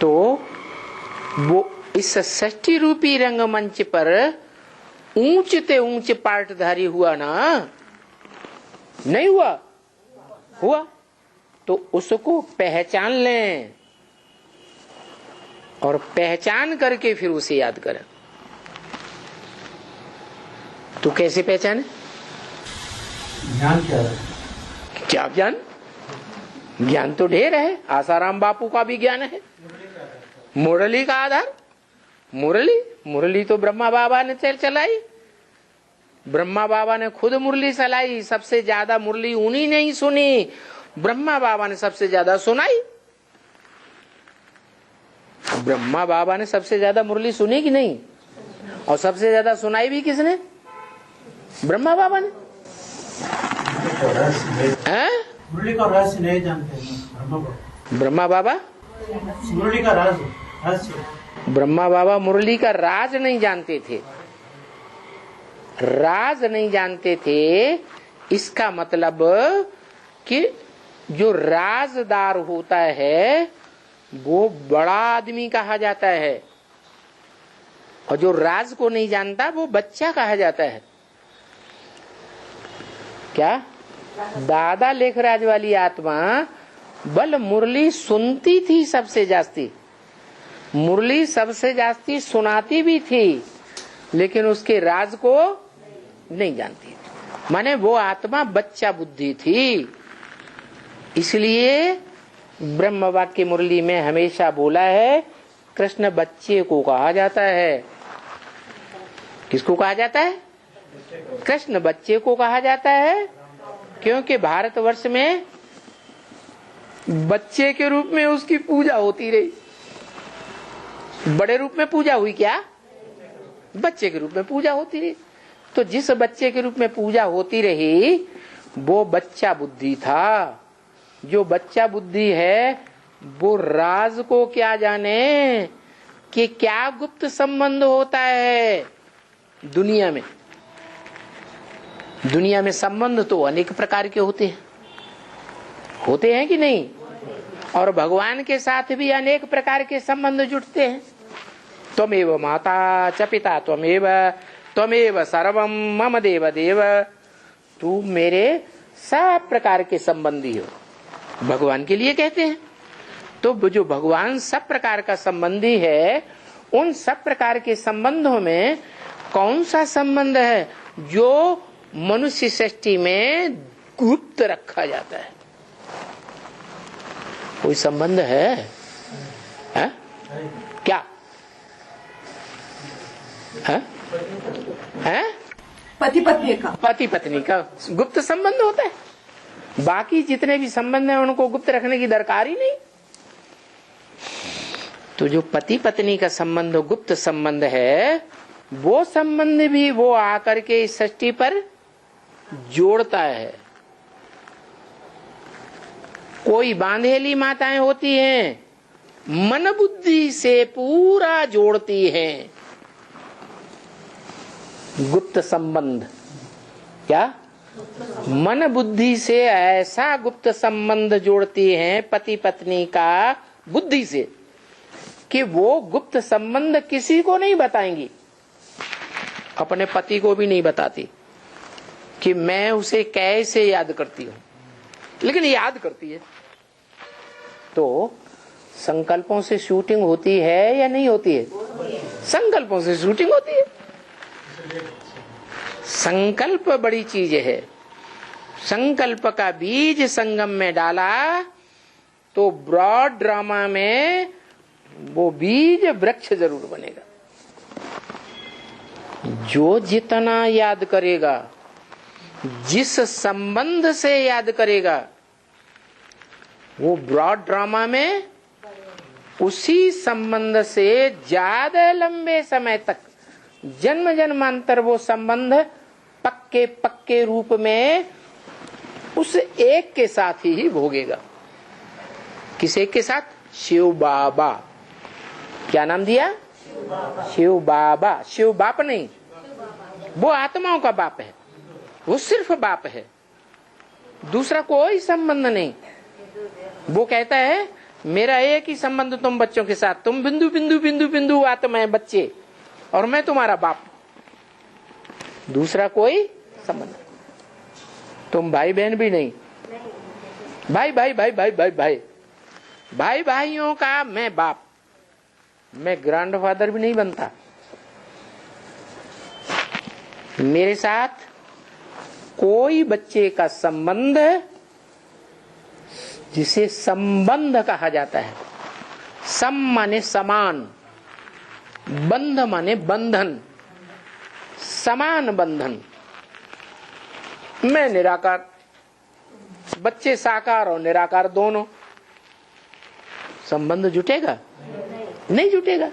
[SPEAKER 1] तो वो इस सृष्टि रूपी रंगमंच पर ऊंचते ऊंच पार्टधारी हुआ ना? नहीं हुआ? हुआ। तो उसको पहचान लें और पहचान करके फिर उसे याद करें। तो कैसे पहचाने?
[SPEAKER 3] ज्ञान क्या है?
[SPEAKER 1] क्या ज्ञान? ज्ञान तो ढेर है। आसाराम बापू का भी ज्ञान है। मुरली का आधार मुरली तो ब्रह्मा बाबा ने चलाई। ब्रह्मा बाबा ने खुद मुरली चलाई। सबसे ज्यादा मुरली उन्हीं ने ही सुनी। ब्रह्मा बाबा ने सबसे ज्यादा सुनाई। ब्रह्मा बाबा ने सबसे ज्यादा मुरली सुनी कि नहीं? और सबसे ज्यादा सुनाई भी किसने? ब्रह्मा बाबा ने।
[SPEAKER 3] मुरली का रहस्य नहीं जानते
[SPEAKER 1] ब्रह्मा बाबा।
[SPEAKER 3] मुरली का रहस्य
[SPEAKER 1] ब्रह्मा बाबा मुरली का राज नहीं जानते थे। राज नहीं जानते थे। इसका मतलब कि जो राजदार होता है वो बड़ा आदमी कहा जाता है, और जो राज को नहीं जानता वो बच्चा कहा जाता है। क्या? दादा लेखराज वाली आत्मा बल मुरली सुनती थी सबसे जास्ती। मुरली सबसे जास्ती सुनाती भी थी, लेकिन उसके राज को नहीं जानती। माने वो आत्मा बच्चा बुद्धि थी। इसलिए ब्रह्म वाक्य मुरली में हमेशा बोला है कृष्ण बच्चे को कहा जाता है। किसको कहा जाता है? कृष्ण बच्चे को कहा जाता है। क्योंकि भारतवर्ष में बच्चे के रूप में उसकी पूजा होती रही। बड़े रूप में पूजा हुई क्या? बच्चे के रूप में पूजा होती रही। तो जिस बच्चे के रूप में पूजा होती रही वो बच्चा बुद्धि था। जो बच्चा बुद्धि है वो राज को क्या जाने कि क्या गुप्त संबंध होता है दुनिया में। दुनिया में संबंध तो अनेक प्रकार के होते हैं कि नहीं? और भगवान के साथ भी अनेक प्रकार के संबंध जुड़ते हैं। त्वमेव माता च पिता त्वमेव सर्वम मम देव देव। तू मेरे सब प्रकार के संबंधी हो, भगवान के लिए कहते हैं। तो जो भगवान सब प्रकार का संबंधी है, उन सब प्रकार के संबंधों में कौन सा संबंध है जो मनुष्य सृष्टि में गुप्त रखा जाता है? कोई संबंध है? क्या है?
[SPEAKER 2] पति पत्नी का।
[SPEAKER 1] पति पत्नी का गुप्त संबंध होता है। बाकी जितने भी संबंध हैं उनको गुप्त रखने की दरकार ही नहीं। तो जो पति पत्नी का संबंध गुप्त संबंध है, वो संबंध भी वो आकर के इस सृष्टि पर जोड़ता है। कोई बांधेली माताएं होती हैं, मन बुद्धि से पूरा जोड़ती हैं गुप्त संबंध। क्या? मन बुद्धि से ऐसा गुप्त संबंध जोड़ती हैं पति पत्नी का बुद्धि से कि वो गुप्त संबंध किसी को नहीं बताएंगी। अपने पति को भी नहीं बताती। कि मैं उसे कैसे याद करती हूं, लेकिन याद करती है। तो संकल्पों से शूटिंग होती है या नहीं होती है? संकल्पों से शूटिंग होती है। संकल्प बड़ी चीज है। संकल्प का बीज संगम में डाला तो ब्रॉड ड्रामा में वो बीज वृक्ष जरूर बनेगा। जो जितना याद करेगा, जिस संबंध से याद करेगा, वो ब्रॉड ड्रामा में उसी संबंध से ज्यादा लंबे समय तक, जन्म जन्मांतर वो संबंध पक्के पक्के रूप में उस एक के साथ ही भोगेगा। किस एक के साथ? शिव बाबा। क्या नाम दिया? शिव बाबा। शिव बाप नहीं, वो आत्माओं का बाप है, वो सिर्फ बाप है, दूसरा कोई संबंध नहीं। वो कहता है मेरा एक ही संबंध तुम बच्चों के साथ, तुम बिंदु बिंदु बिंदु बिंदु आत्मा है बच्चे, और मैं तुम्हारा बाप, दूसरा कोई संबंध। तुम भाई बहन भी नहीं, भाई भाई भाई भाई भाई भाई भाई भाइयों का मैं बाप, मैं ग्रैंडफादर भी नहीं बनता। मेरे साथ कोई बच्चे का संबंध, जिसे संबंध कहा जाता है, सम माने समान, बंध माने बंधन, समान बंधन। मैं निराकार, बच्चे साकार और निराकार दोनों, संबंध जुटेगा? नहीं जुटेगा।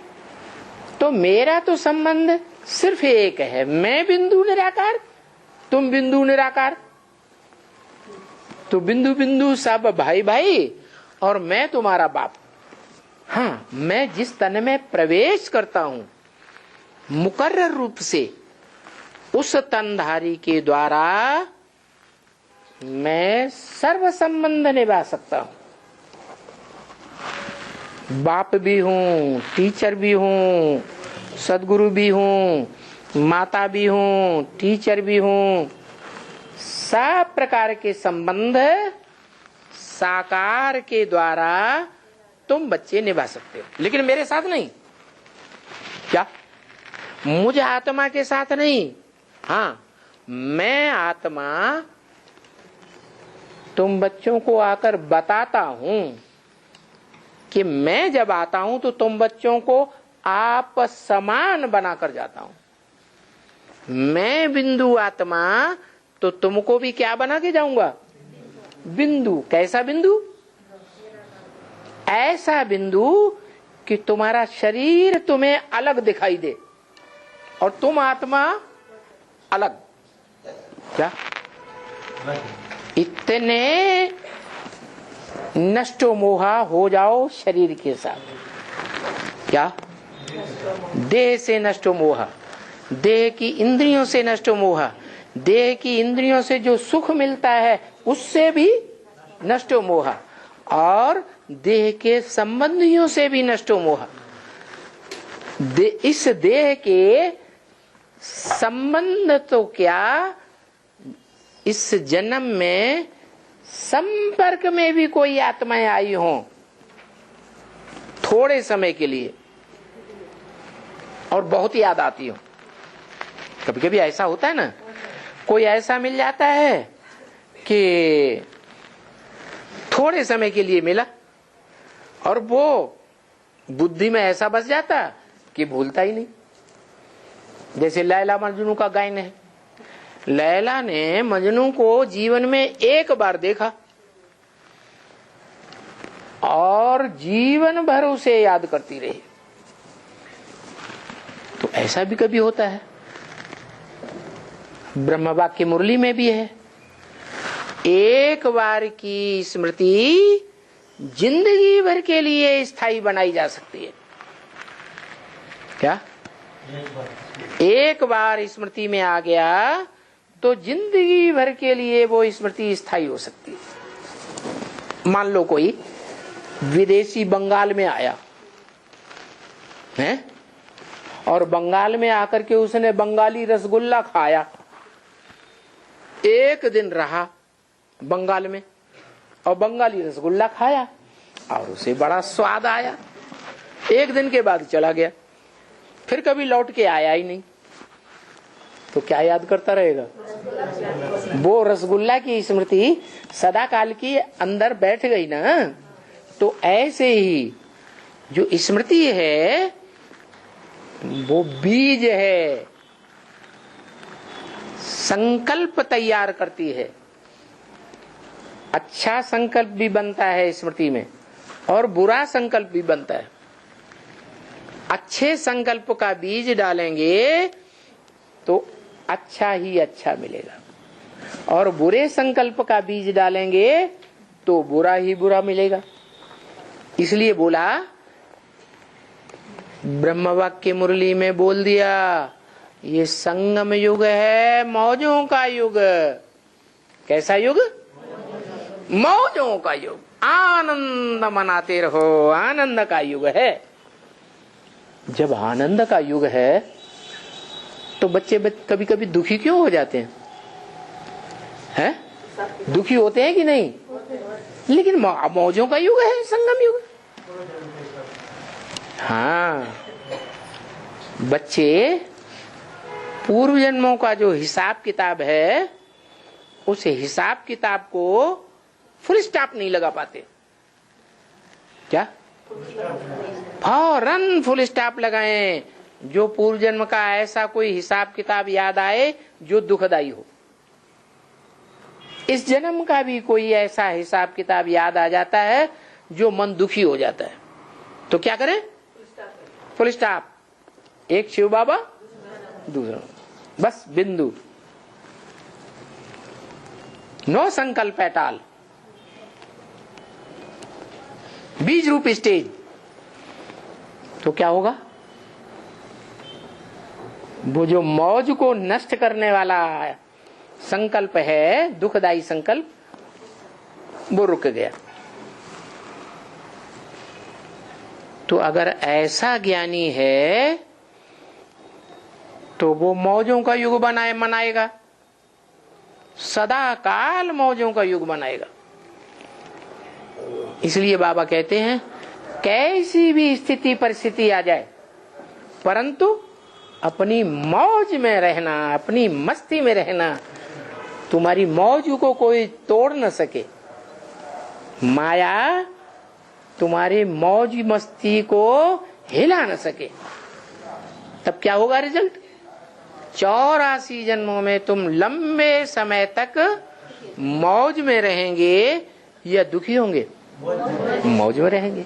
[SPEAKER 1] तो मेरा तो संबंध सिर्फ एक है, मैं बिंदु निराकार, तुम बिंदु निराकार, तो बिंदु बिंदु सब भाई भाई, और मैं तुम्हारा बाप। हाँ, मैं जिस तन में प्रवेश करता हूं मुकर्रर रूप से, उस तनधारी के द्वारा मैं सर्व संबंध निभा सकता हूं। बाप भी हूं, टीचर भी हूं, सदगुरु भी हूं, माता भी हूं, टीचर भी हूं। सब प्रकार के संबंध साकार के द्वारा तुम बच्चे निभा सकते हो, लेकिन मेरे साथ नहीं। क्या? मुझ आत्मा के साथ नहीं। हाँ, मैं आत्मा तुम बच्चों को आकर बताता हूं कि मैं जब आता हूं तो तुम बच्चों को आप समान बनाकर जाता हूं। मैं बिंदु आत्मा तो तुमको भी क्या बना के जाऊंगा? बिंदु। कैसा बिंदु? ऐसा बिंदु कि तुम्हारा शरीर तुम्हें अलग दिखाई दे और तुम आत्मा अलग। क्या? इतने नष्टो मोहा हो जाओ शरीर के साथ। क्या? देह से नष्टो मोहा, देह की इंद्रियों से नष्टो मोहा, देह की इंद्रियों से जो सुख मिलता है उससे भी नष्टो मोहा, और देह के संबंधियों से भी नष्टो मोहा। इस देह के संबंध तो क्या, इस जन्म में संपर्क में भी कोई आत्माएं आई हों थोड़े समय के लिए और बहुत याद आती हो। कभी कभी ऐसा होता है ना, कोई ऐसा मिल जाता है कि थोड़े समय के लिए मिला और वो बुद्धि में ऐसा बस जाता कि भूलता ही नहीं। जैसे लैला मजनू का गायन है। लैला ने मजनू को जीवन में एक बार देखा और जीवन भर उसे याद करती रही। तो ऐसा भी कभी होता है। ब्रह्मवाक्य की मुरली में भी है, एक बार की स्मृति जिंदगी भर के लिए स्थायी बनाई जा सकती है। क्या? एक बार स्मृति में आ गया तो जिंदगी भर के लिए वो स्मृति स्थायी हो सकती है। मान लो कोई विदेशी बंगाल में आया है और बंगाल में आकर के उसने बंगाली रसगुल्ला खाया एक दिन रहा बंगाल में और बंगाली रसगुल्ला खाया और उसे बड़ा स्वाद आया। एक दिन के बाद चला गया, फिर कभी लौट के आया ही नहीं। तो क्या याद करता रहेगा? वो रसगुल्ला की स्मृति सदा काल की अंदर बैठ गई ना। तो ऐसे ही जो स्मृति है वो बीज है, संकल्प तैयार करती है। अच्छा संकल्प भी बनता है स्मृति में और बुरा संकल्प भी बनता है। अच्छे संकल्प का बीज डालेंगे तो अच्छा ही अच्छा मिलेगा और बुरे संकल्प का बीज डालेंगे तो बुरा ही बुरा मिलेगा। इसलिए बोला, ब्रह्मवाक्य मुरली में बोल दिया, ये संगम युग है, मौजों का युग। कैसा युग? मौजों का युग। आनंद मनाते रहो, आनंद का युग है। जब आनंद का युग है तो बच्चे कभी कभी दुखी क्यों हो जाते हैं? हैं? दुखी होते हैं कि नहीं? लेकिन मौजों का युग है, संगम युग। हाँ, बच्चे पूर्व जन्मों का जो हिसाब किताब है उस हिसाब किताब को फुल स्टॉप नहीं लगा पाते। क्या? फौरन फुल स्टॉप लगाएं। जो पूर्व जन्म का ऐसा कोई हिसाब किताब याद आए जो दुखदाई हो, इस जन्म का भी कोई ऐसा हिसाब किताब याद आ जाता है जो मन दुखी हो जाता है, तो क्या करें? Full stop. एक शिव बाबा, दूसरा, बस बिंदु। नो संकल्प एट ऑल। बीज रूप स्टेज। तो क्या होगा? वो जो मौज को नष्ट करने वाला संकल्प है, दुखदाई संकल्प, वो रुक गया। तो अगर ऐसा ज्ञानी है तो वो मौजों का युग मनाएगा, सदा काल मौजों का युग मनाएगा। इसलिए बाबा कहते हैं, कैसी भी स्थिति परिस्थिति आ जाए परंतु अपनी मौज में रहना, अपनी मस्ती में रहना। तुम्हारी मौज को कोई तोड़ न सके। माया तुम्हारी मौज मस्ती को हिला न सके। तब क्या होगा रिजल्ट? 84 जन्मों में तुम लंबे समय तक मौज में रहेंगे या दुखी होंगे? मौज में रहेंगे।